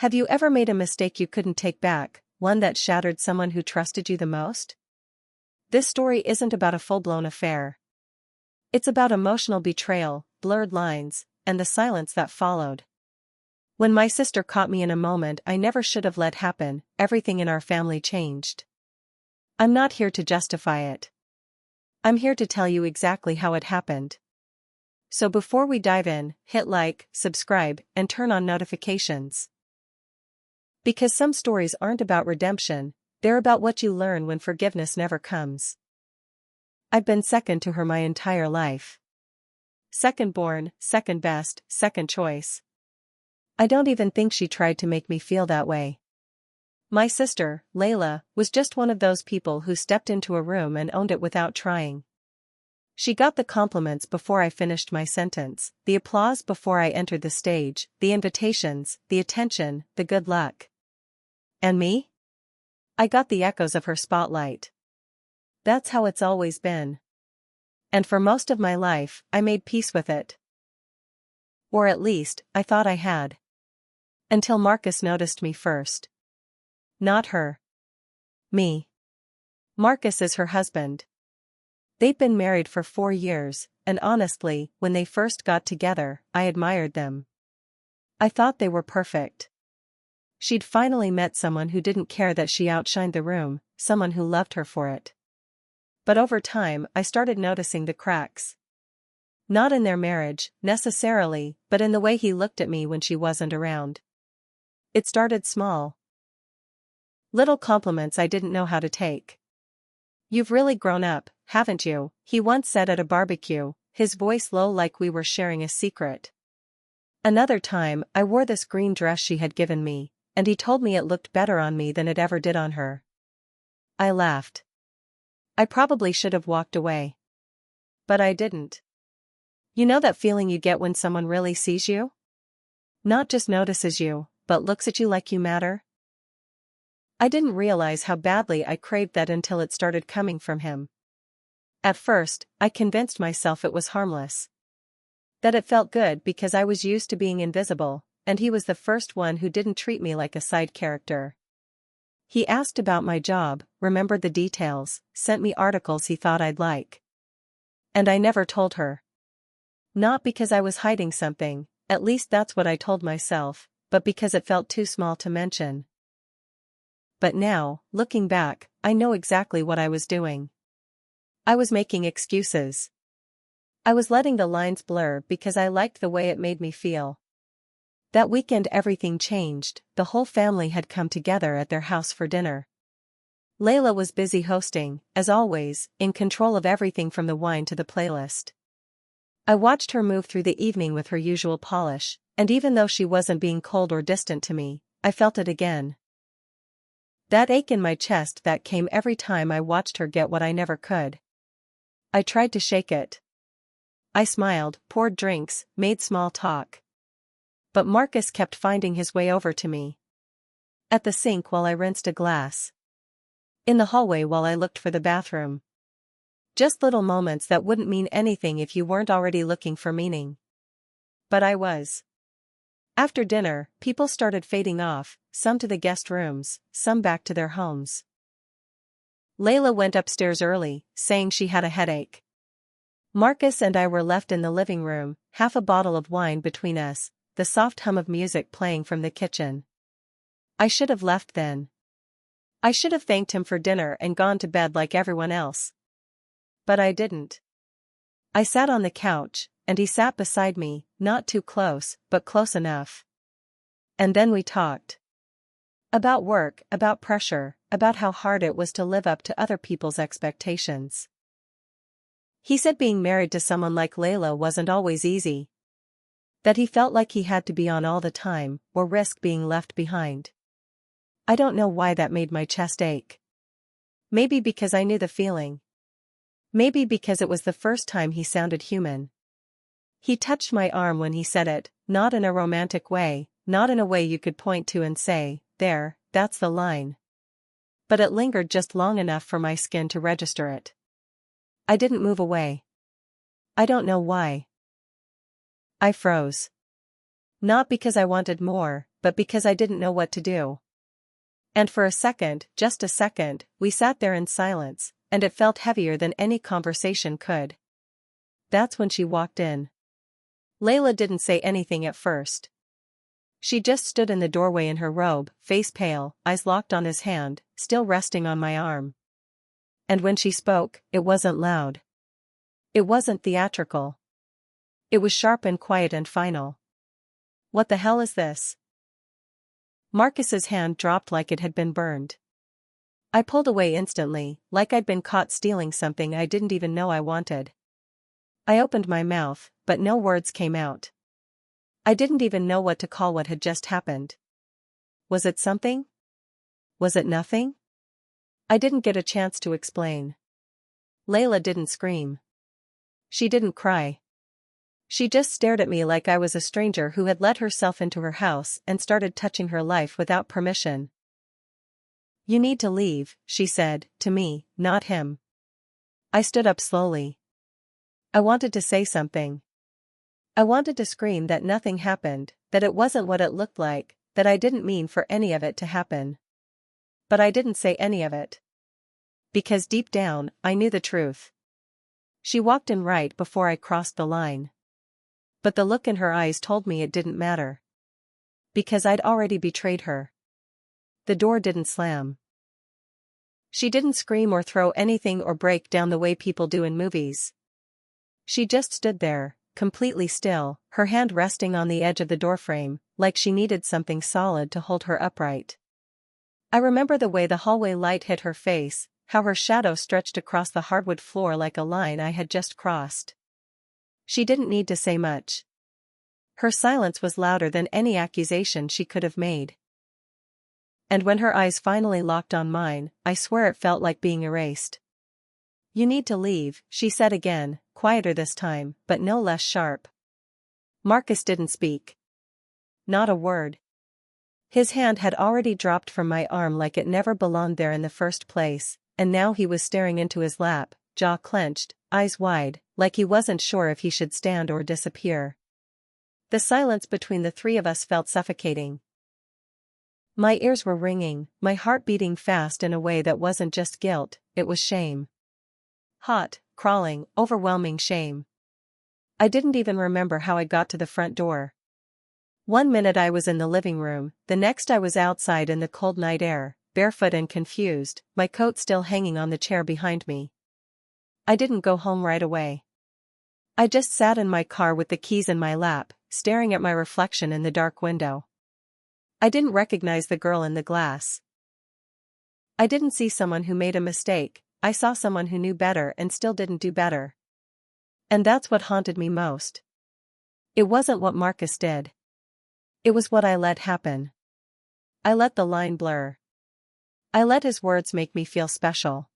Have you ever made a mistake you couldn't take back, one that shattered someone who trusted you the most? This story isn't about a full-blown affair. It's about emotional betrayal, blurred lines, and the silence that followed. When my sister caught me in a moment I never should have let happen, everything in our family changed. I'm not here to justify it. I'm here to tell you exactly how it happened. So before we dive in, hit like, subscribe, and turn on notifications. Because some stories aren't about redemption, they're about what you learn when forgiveness never comes. I've been second to her my entire life. Second born, second best, second choice. I don't even think she tried to make me feel that way. My sister, Layla, was just one of those people who stepped into a room and owned it without trying. She got the compliments before I finished my sentence, the applause before I entered the stage, the invitations, the attention, the good luck. And me? I got the echoes of her spotlight. That's how it's always been. And for most of my life, I made peace with it. Or at least, I thought I had. Until Marcus noticed me first. Not her. Me. Marcus is her husband. They'd been married for 4 years, and honestly, when they first got together, I admired them. I thought they were perfect. She'd finally met someone who didn't care that she outshined the room, someone who loved her for it. But over time, I started noticing the cracks. Not in their marriage, necessarily, but in the way he looked at me when she wasn't around. It started small. Little compliments I didn't know how to take. "You've really grown up, haven't you?" he once said at a barbecue, his voice low like we were sharing a secret. Another time, I wore this green dress she had given me, and he told me it looked better on me than it ever did on her. I laughed. I probably should have walked away. But I didn't. You know that feeling you get when someone really sees you? Not just notices you, but looks at you like you matter? I didn't realize how badly I craved that until it started coming from him. At first, I convinced myself it was harmless. That it felt good because I was used to being invisible, and he was the first one who didn't treat me like a side character. He asked about my job, remembered the details, sent me articles he thought I'd like. And I never told her. Not because I was hiding something, at least that's what I told myself, but because it felt too small to mention. But now, looking back, I know exactly what I was doing. I was making excuses. I was letting the lines blur because I liked the way it made me feel. That weekend everything changed, the whole family had come together at their house for dinner. Layla was busy hosting, as always, in control of everything from the wine to the playlist. I watched her move through the evening with her usual polish, and even though she wasn't being cold or distant to me, I felt it again. That ache in my chest that came every time I watched her get what I never could. I tried to shake it. I smiled, poured drinks, made small talk. But Marcus kept finding his way over to me. At the sink while I rinsed a glass. In the hallway while I looked for the bathroom. Just little moments that wouldn't mean anything if you weren't already looking for meaning. But I was. After dinner, people started fading off, some to the guest rooms, some back to their homes. Layla went upstairs early, saying she had a headache. Marcus and I were left in the living room, half a bottle of wine between us, the soft hum of music playing from the kitchen. I should have left then. I should have thanked him for dinner and gone to bed like everyone else. But I didn't. I sat on the couch, and he sat beside me, not too close, but close enough. And then we talked. About work, about pressure, about how hard it was to live up to other people's expectations. He said being married to someone like Layla wasn't always easy. That he felt like he had to be on all the time, or risk being left behind. I don't know why that made my chest ache. Maybe because I knew the feeling. Maybe because it was the first time he sounded human. He touched my arm when he said it, not in a romantic way, not in a way you could point to and say, "There, that's the line." But it lingered just long enough for my skin to register it. I didn't move away. I don't know why. I froze. Not because I wanted more, but because I didn't know what to do. And for a second, just a second, we sat there in silence, and it felt heavier than any conversation could. That's when she walked in. Layla didn't say anything at first. She just stood in the doorway in her robe, face pale, eyes locked on his hand, still resting on my arm. And when she spoke, it wasn't loud. It wasn't theatrical. It was sharp and quiet and final. "What the hell is this?" Marcus's hand dropped like it had been burned. I pulled away instantly, like I'd been caught stealing something I didn't even know I wanted. I opened my mouth, but no words came out. I didn't even know what to call what had just happened. Was it something? Was it nothing? I didn't get a chance to explain. Layla didn't scream. She didn't cry. She just stared at me like I was a stranger who had let herself into her house and started touching her life without permission. "You need to leave," she said, to me, not him. I stood up slowly. I wanted to say something. I wanted to scream that nothing happened, that it wasn't what it looked like, that I didn't mean for any of it to happen. But I didn't say any of it. Because deep down, I knew the truth. She walked in right before I crossed the line. But the look in her eyes told me it didn't matter. Because I'd already betrayed her. The door didn't slam. She didn't scream or throw anything or break down the way people do in movies. She just stood there, completely still, her hand resting on the edge of the doorframe, like she needed something solid to hold her upright. I remember the way the hallway light hit her face, how her shadow stretched across the hardwood floor like a line I had just crossed. She didn't need to say much. Her silence was louder than any accusation she could have made. And when her eyes finally locked on mine, I swear it felt like being erased. "You need to leave," she said again, quieter this time, but no less sharp. Marcus didn't speak. Not a word. His hand had already dropped from my arm like it never belonged there in the first place, and now he was staring into his lap, jaw clenched, eyes wide, like he wasn't sure if he should stand or disappear. The silence between the three of us felt suffocating. My ears were ringing, my heart beating fast in a way that wasn't just guilt, it was shame. Hot, crawling, overwhelming shame. I didn't even remember how I got to the front door. One minute I was in the living room, the next I was outside in the cold night air, barefoot and confused, my coat still hanging on the chair behind me. I didn't go home right away. I just sat in my car with the keys in my lap, staring at my reflection in the dark window. I didn't recognize the girl in the glass. I didn't see someone who made a mistake, I saw someone who knew better and still didn't do better. And that's what haunted me most. It wasn't what Marcus did. It was what I let happen. I let the line blur. I let his words make me feel special.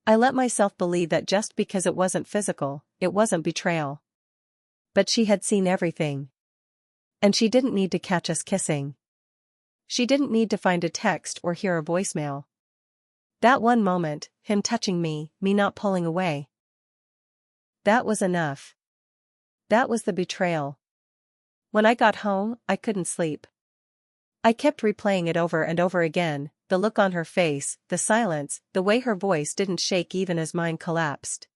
I let myself believe that just because it wasn't physical, it wasn't betrayal. But she had seen everything. And she didn't need to catch us kissing. She didn't need to find a text or hear a voicemail. That one moment, him touching me not pulling away. That was enough. That was the betrayal. When I got home, I couldn't sleep. I kept replaying it over and over again, the look on her face, the silence, the way her voice didn't shake even as mine collapsed.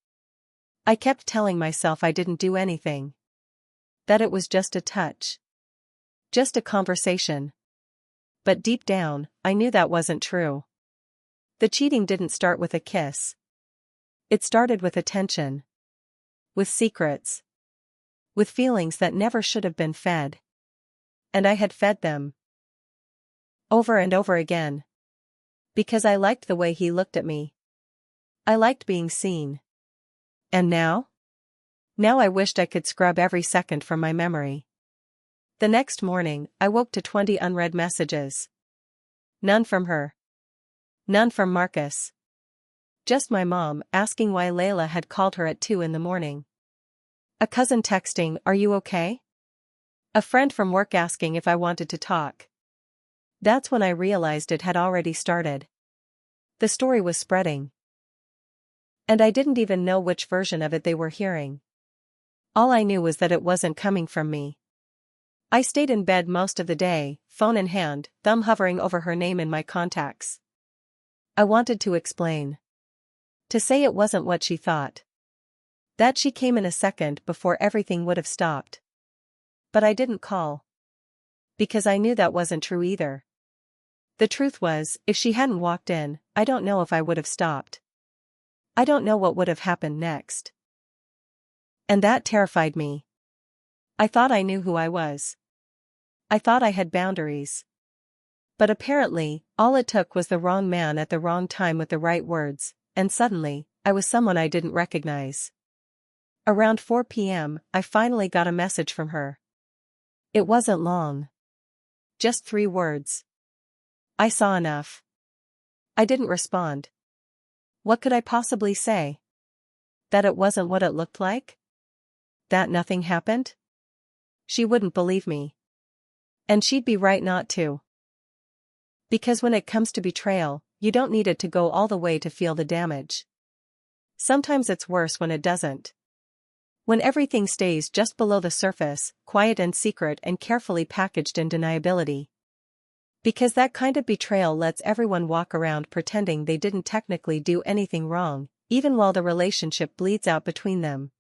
I kept telling myself I didn't do anything. That it was just a touch. Just a conversation. But deep down, I knew that wasn't true. The cheating didn't start with a kiss. It started with attention. With secrets. With feelings that never should have been fed. And I had fed them. Over and over again. Because I liked the way he looked at me. I liked being seen. And now? Now I wished I could scrub every second from my memory. The next morning, I woke to 20 unread messages. None from her. None from Marcus. Just my mom asking why Layla had called her at 2 in the morning. A cousin texting, "Are you okay?" A friend from work asking if I wanted to talk. That's when I realized it had already started. The story was spreading. And I didn't even know which version of it they were hearing. All I knew was that it wasn't coming from me. I stayed in bed most of the day, phone in hand, thumb hovering over her name in my contacts. I wanted to explain. To say it wasn't what she thought. That she came in a second before everything would have stopped. But I didn't call. Because I knew that wasn't true either. The truth was, if she hadn't walked in, I don't know if I would have stopped. I don't know what would have happened next. And that terrified me. I thought I knew who I was. I thought I had boundaries. But apparently, all it took was the wrong man at the wrong time with the right words, and suddenly, I was someone I didn't recognize. Around 4 p.m., I finally got a message from her. It wasn't long. Just 3 words. I saw enough. I didn't respond. What could I possibly say? That it wasn't what it looked like? That nothing happened? She wouldn't believe me. And she'd be right not to. Because when it comes to betrayal, you don't need it to go all the way to feel the damage. Sometimes it's worse when it doesn't. When everything stays just below the surface, quiet and secret and carefully packaged in deniability. Because that kind of betrayal lets everyone walk around pretending they didn't technically do anything wrong, even while the relationship bleeds out between them.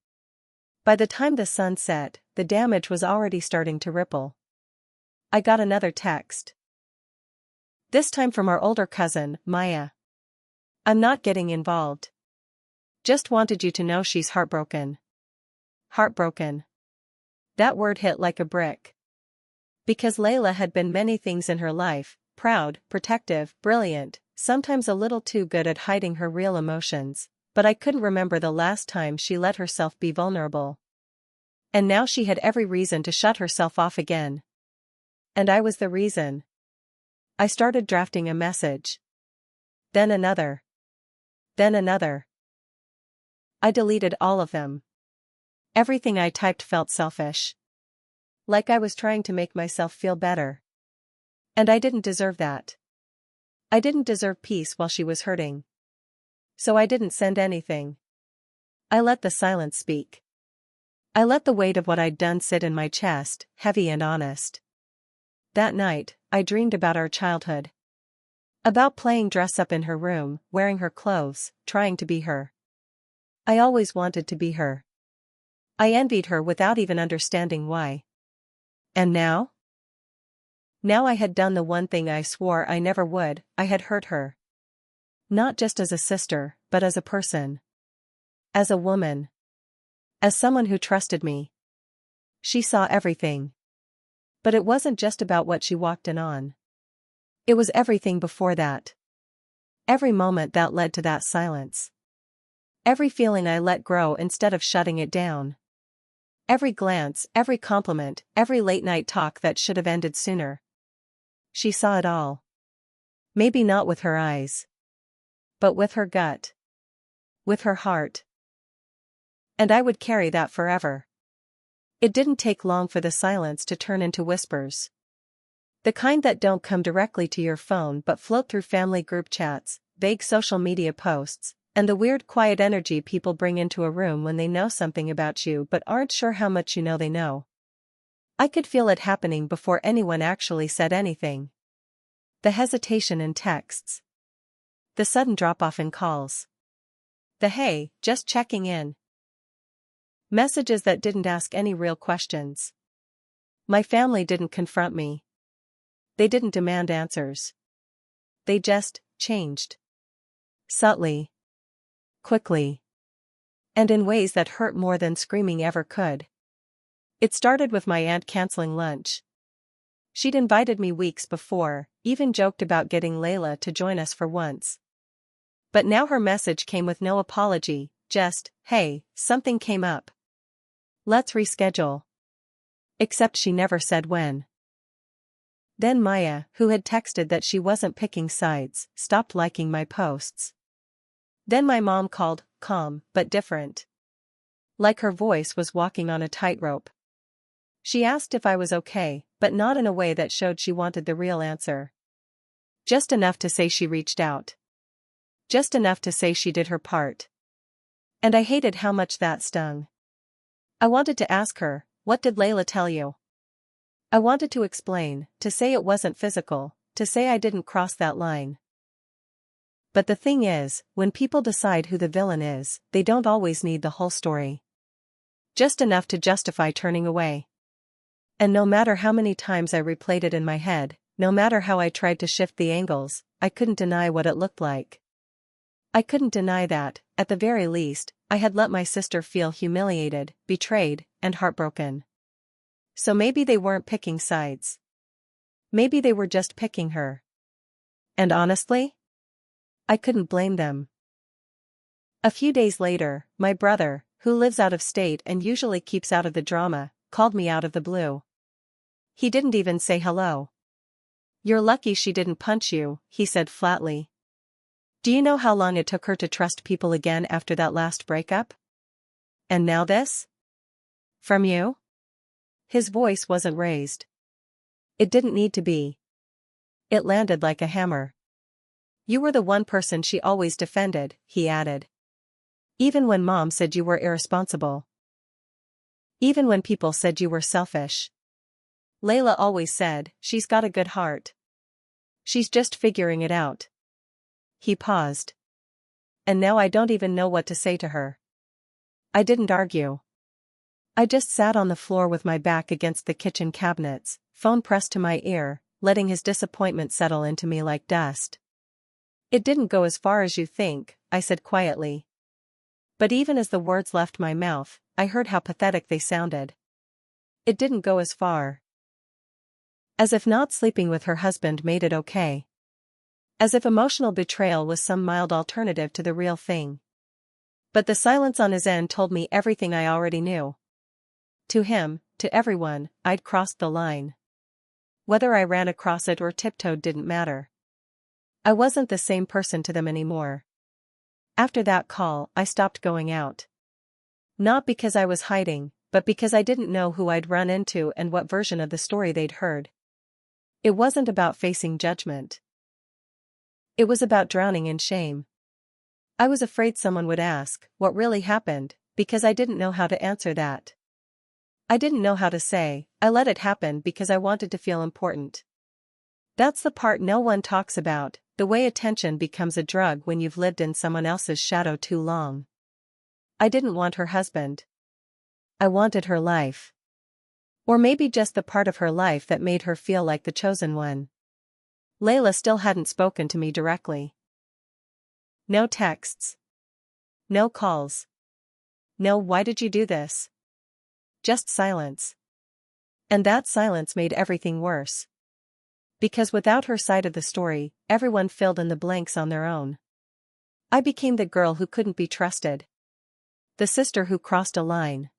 By the time the sun set, the damage was already starting to ripple. I got another text. This time from our older cousin, Maya. I'm not getting involved. Just wanted you to know she's heartbroken. Heartbroken. That word hit like a brick. Because Layla had been many things in her life, proud, protective, brilliant, sometimes a little too good at hiding her real emotions, but I couldn't remember the last time she let herself be vulnerable. And now she had every reason to shut herself off again. And I was the reason. I started drafting a message. Then another. Then another. I deleted all of them. Everything I typed felt selfish. Like I was trying to make myself feel better. And I didn't deserve that. I didn't deserve peace while she was hurting. So I didn't send anything. I let the silence speak. I let the weight of what I'd done sit in my chest, heavy and honest. That night, I dreamed about our childhood. About playing dress up in her room, wearing her clothes, trying to be her. I always wanted to be her. I envied her without even understanding why. And now? Now I had done the one thing I swore I never would, I had hurt her. Not just as a sister, but as a person. As a woman. As someone who trusted me. She saw everything. But it wasn't just about what she walked in on. It was everything before that. Every moment that led to that silence. Every feeling I let grow instead of shutting it down. Every glance, every compliment, every late-night talk that should have ended sooner. She saw it all. Maybe not with her eyes. But with her gut. With her heart. And I would carry that forever. It didn't take long for the silence to turn into whispers. The kind that don't come directly to your phone but float through family group chats, vague social media posts, and the weird quiet energy people bring into a room when they know something about you but aren't sure how much you know they know. I could feel it happening before anyone actually said anything. The hesitation in texts. The sudden drop-off in calls. The hey, just checking in. Messages that didn't ask any real questions. My family didn't confront me. They didn't demand answers. They just changed. Subtly. Quickly. And in ways that hurt more than screaming ever could. It started with my aunt canceling lunch. She'd invited me weeks before, even joked about getting Layla to join us for once. But now her message came with no apology, just, hey, something came up. Let's reschedule. Except she never said when. Then Maya, who had texted that she wasn't picking sides, stopped liking my posts. Then my mom called, calm, but different. Like her voice was walking on a tightrope. She asked if I was okay, but not in a way that showed she wanted the real answer. Just enough to say she reached out. Just enough to say she did her part. And I hated how much that stung. I wanted to ask her, what did Layla tell you? I wanted to explain, to say it wasn't physical, to say I didn't cross that line. But the thing is, when people decide who the villain is, they don't always need the whole story. Just enough to justify turning away. And no matter how many times I replayed it in my head, no matter how I tried to shift the angles, I couldn't deny what it looked like. I couldn't deny that, at the very least, I had let my sister feel humiliated, betrayed, and heartbroken. So maybe they weren't picking sides. Maybe they were just picking her. And honestly, I couldn't blame them. A few days later, my brother, who lives out of state and usually keeps out of the drama, called me out of the blue. He didn't even say hello. "You're lucky she didn't punch you," he said flatly. "Do you know how long it took her to trust people again after that last breakup? And now this? From you?" His voice wasn't raised. It didn't need to be. It landed like a hammer. "You were the one person she always defended," he added. "Even when Mom said you were irresponsible. Even when people said you were selfish. Layla always said, she's got a good heart. She's just figuring it out." He paused. "And now I don't even know what to say to her." I didn't argue. I just sat on the floor with my back against the kitchen cabinets, phone pressed to my ear, letting his disappointment settle into me like dust. "It didn't go as far as you think," I said quietly. But even as the words left my mouth, I heard how pathetic they sounded. It didn't go as far. As if not sleeping with her husband made it okay. As if emotional betrayal was some mild alternative to the real thing. But the silence on his end told me everything I already knew. To him, to everyone, I'd crossed the line. Whether I ran across it or tiptoed didn't matter. I wasn't the same person to them anymore. After that call, I stopped going out. Not because I was hiding, but because I didn't know who I'd run into and what version of the story they'd heard. It wasn't about facing judgment. It was about drowning in shame. I was afraid someone would ask, what really happened, because I didn't know how to answer that. I didn't know how to say, I let it happen because I wanted to feel important. That's the part no one talks about, the way attention becomes a drug when you've lived in someone else's shadow too long. I didn't want her husband. I wanted her life. Or maybe just the part of her life that made her feel like the chosen one. Layla still hadn't spoken to me directly. No texts. No calls. No "why did you do this?" Just silence. And that silence made everything worse. Because without her side of the story, everyone filled in the blanks on their own. I became the girl who couldn't be trusted. The sister who crossed a line.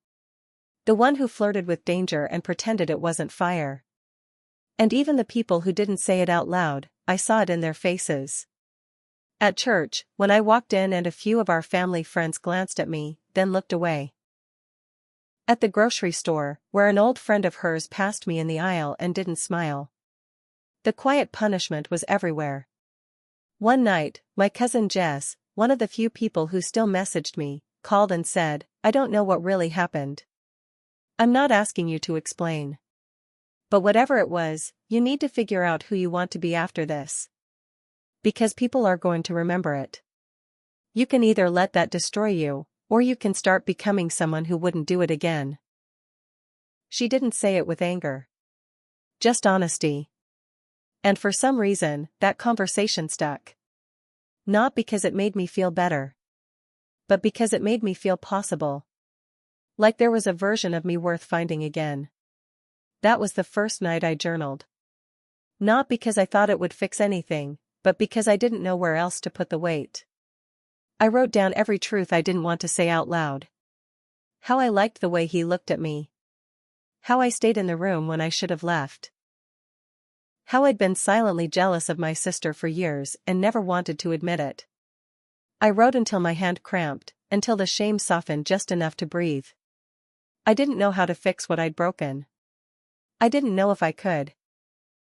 The one who flirted with danger and pretended it wasn't fire. And even the people who didn't say it out loud, I saw it in their faces. At church, when I walked in and a few of our family friends glanced at me, then looked away. At the grocery store, where an old friend of hers passed me in the aisle and didn't smile. The quiet punishment was everywhere. One night, my cousin Jess, one of the few people who still messaged me, called and said, "I don't know what really happened. I'm not asking you to explain. But whatever it was, you need to figure out who you want to be after this. Because people are going to remember it. You can either let that destroy you, or you can start becoming someone who wouldn't do it again." She didn't say it with anger. Just honesty. And for some reason, that conversation stuck. Not because it made me feel better. But because it made me feel possible. Like there was a version of me worth finding again. That was the first night I journaled. Not because I thought it would fix anything, but because I didn't know where else to put the weight. I wrote down every truth I didn't want to say out loud. How I liked the way he looked at me. How I stayed in the room when I should have left. How I'd been silently jealous of my sister for years and never wanted to admit it. I wrote until my hand cramped, until the shame softened just enough to breathe. I didn't know how to fix what I'd broken. I didn't know if I could.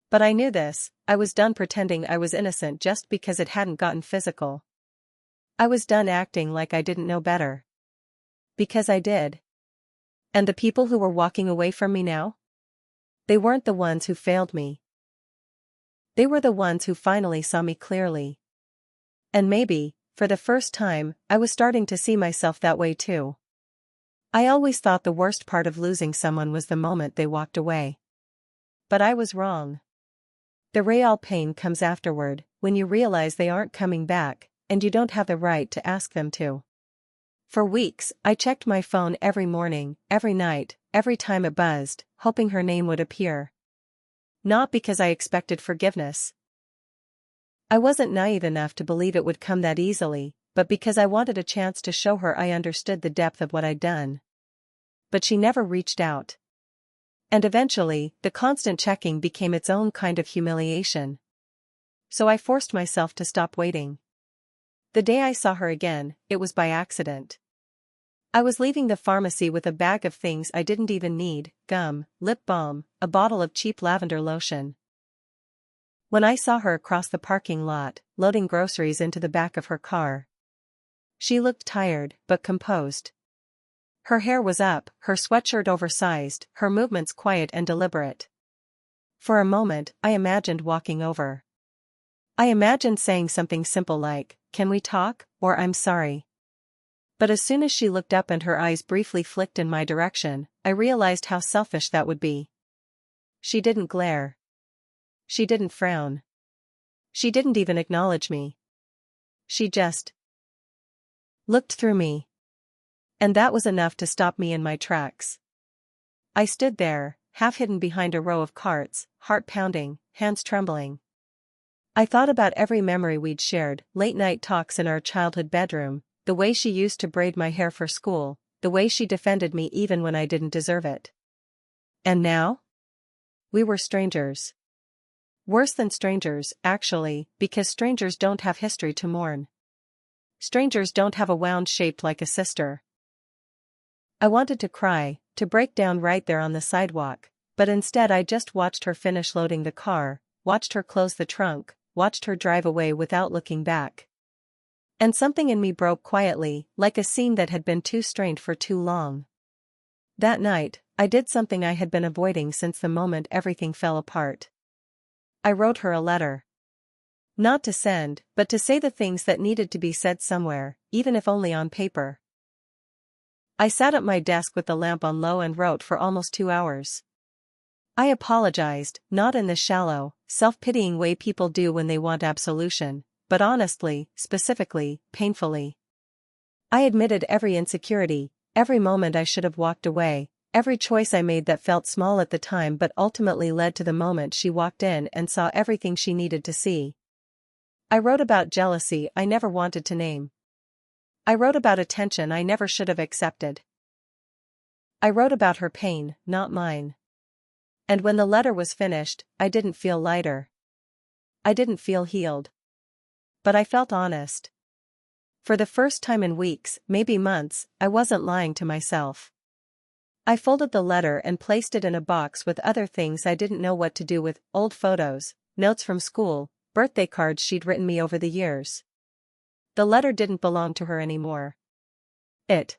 But I knew this, I was done pretending I was innocent just because it hadn't gotten physical. I was done acting like I didn't know better. Because I did. And the people who were walking away from me now? They weren't the ones who failed me. They were the ones who finally saw me clearly. And maybe, for the first time, I was starting to see myself that way too. I always thought the worst part of losing someone was the moment they walked away. But I was wrong. The real pain comes afterward, when you realize they aren't coming back, and you don't have the right to ask them to. For weeks, I checked my phone every morning, every night, every time it buzzed, hoping her name would appear. Not because I expected forgiveness. I wasn't naive enough to believe it would come that easily, but because I wanted a chance to show her I understood the depth of what I'd done. But she never reached out. And eventually, the constant checking became its own kind of humiliation. So I forced myself to stop waiting. The day I saw her again, it was by accident. I was leaving the pharmacy with a bag of things I didn't even need: gum, lip balm, a bottle of cheap lavender lotion. When I saw her across the parking lot, loading groceries into the back of her car. She looked tired, but composed. Her hair was up, her sweatshirt oversized, her movements quiet and deliberate. For a moment, I imagined walking over. I imagined saying something simple like, "Can we talk?" or "I'm sorry." But as soon as she looked up and her eyes briefly flicked in my direction, I realized how selfish that would be. She didn't glare. She didn't frown. She didn't even acknowledge me. She just looked through me. And that was enough to stop me in my tracks. I stood there, half hidden behind a row of carts, heart pounding, hands trembling. I thought about every memory we'd shared, late-night talks in our childhood bedroom, the way she used to braid my hair for school, the way she defended me even when I didn't deserve it. And now? We were strangers. Worse than strangers, actually, because strangers don't have history to mourn. Strangers don't have a wound shaped like a sister. I wanted to cry, to break down right there on the sidewalk, but instead I just watched her finish loading the car, watched her close the trunk, watched her drive away without looking back. And something in me broke quietly, like a scene that had been too strained for too long. That night, I did something I had been avoiding since the moment everything fell apart. I wrote her a letter. Not to send, but to say the things that needed to be said somewhere, even if only on paper. I sat at my desk with the lamp on low and wrote for almost 2 hours. I apologized, not in the shallow, self-pitying way people do when they want absolution, but honestly, specifically, painfully. I admitted every insecurity, every moment I should have walked away, every choice I made that felt small at the time but ultimately led to the moment she walked in and saw everything she needed to see. I wrote about jealousy I never wanted to name. I wrote about attention I never should have accepted. I wrote about her pain, not mine. And when the letter was finished, I didn't feel lighter. I didn't feel healed. But I felt honest. For the first time in weeks, maybe months, I wasn't lying to myself. I folded the letter and placed it in a box with other things I didn't know what to do with: old photos, notes from school, birthday cards she'd written me over the years. The letter didn't belong to her anymore. It